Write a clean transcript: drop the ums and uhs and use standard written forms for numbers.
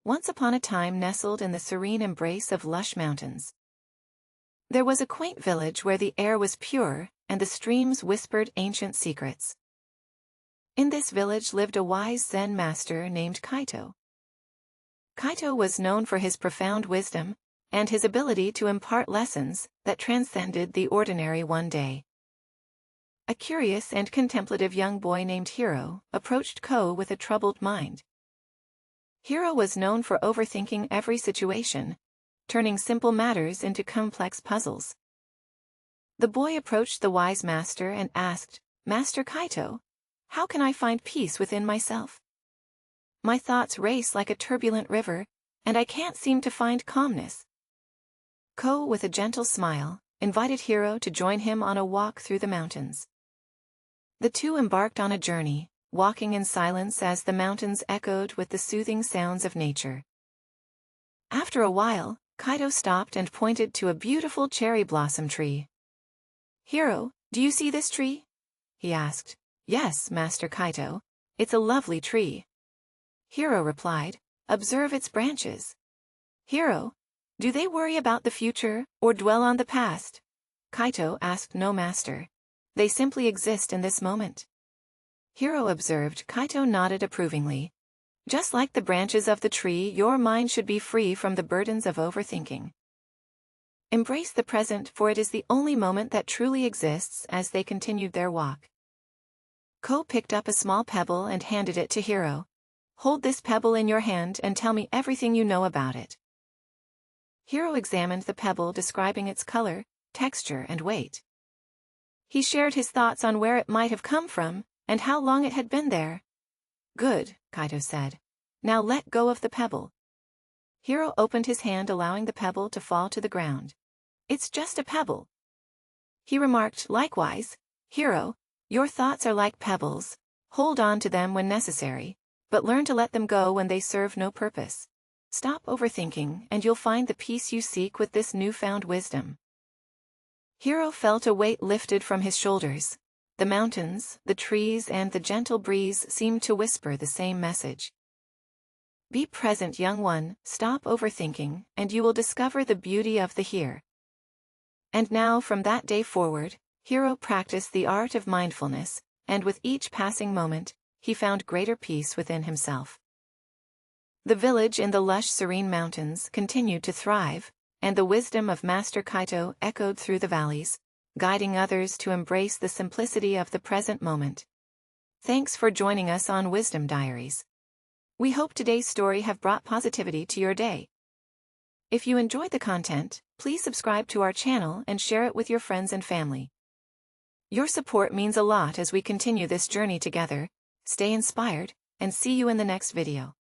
once upon a time nestled in the serene embrace of lush mountains. There was a quaint village where the air was pure, and the streams whispered ancient secrets. In this village lived a wise Zen master named Kaito. Kaito was known for his profound wisdom, and his ability to impart lessons that transcended the ordinary one day. A curious and contemplative young boy named Hiro approached Ko with a troubled mind. Hiro was known for overthinking every situation, turning simple matters into complex puzzles. The boy approached the wise master and asked, "Master Kaito, how can I find peace within myself? My thoughts race like a turbulent river, and I can't seem to find calmness." Ko, with a gentle smile, invited Hiro to join him on a walk through the mountains. The two embarked on a journey, walking in silence as the mountains echoed with the soothing sounds of nature. After a while, Kaito stopped and pointed to a beautiful cherry blossom tree. "Hiro, do you see this tree?" he asked. "Yes, Master Kaito, it's a lovely tree." Hiro replied, "Observe its branches." "Hiro, do they worry about the future, or dwell on the past?" Kaito asked. "No, master. They simply exist in this moment." Hiro observed. Kaito nodded approvingly. "Just like the branches of the tree, your mind should be free from the burdens of overthinking. Embrace the present, for it is the only moment that truly exists." As they continued their walk, Ko picked up a small pebble and handed it to Hiro. "Hold this pebble in your hand and tell me everything you know about it." Hiro examined the pebble, describing its color, texture, and weight. He shared his thoughts on where it might have come from, and how long it had been there. "Good," Kaito said. "Now let go of the pebble." Hiro opened his hand, allowing the pebble to fall to the ground. "It's just a pebble," he remarked. "Likewise, Hiro, your thoughts are like pebbles. Hold on to them when necessary, but learn to let them go when they serve no purpose. Stop overthinking, and you'll find the peace you seek with this newfound wisdom." Hiro felt a weight lifted from his shoulders. The mountains, the trees, and the gentle breeze seemed to whisper the same message. Be present, young one, stop overthinking, and you will discover the beauty of the here. And now, from that day forward, Hiro practiced the art of mindfulness, and with each passing moment, he found greater peace within himself. The village in the lush, serene mountains continued to thrive, and the wisdom of Master Kaito echoed through the valleys, guiding others to embrace the simplicity of the present moment. Thanks for joining us on Wisdom Diaries. We hope today's story have brought positivity to your day. If you enjoyed the content, please subscribe to our channel and share it with your friends and family. Your support means a lot as we continue this journey together. Stay inspired, and see you in the next video.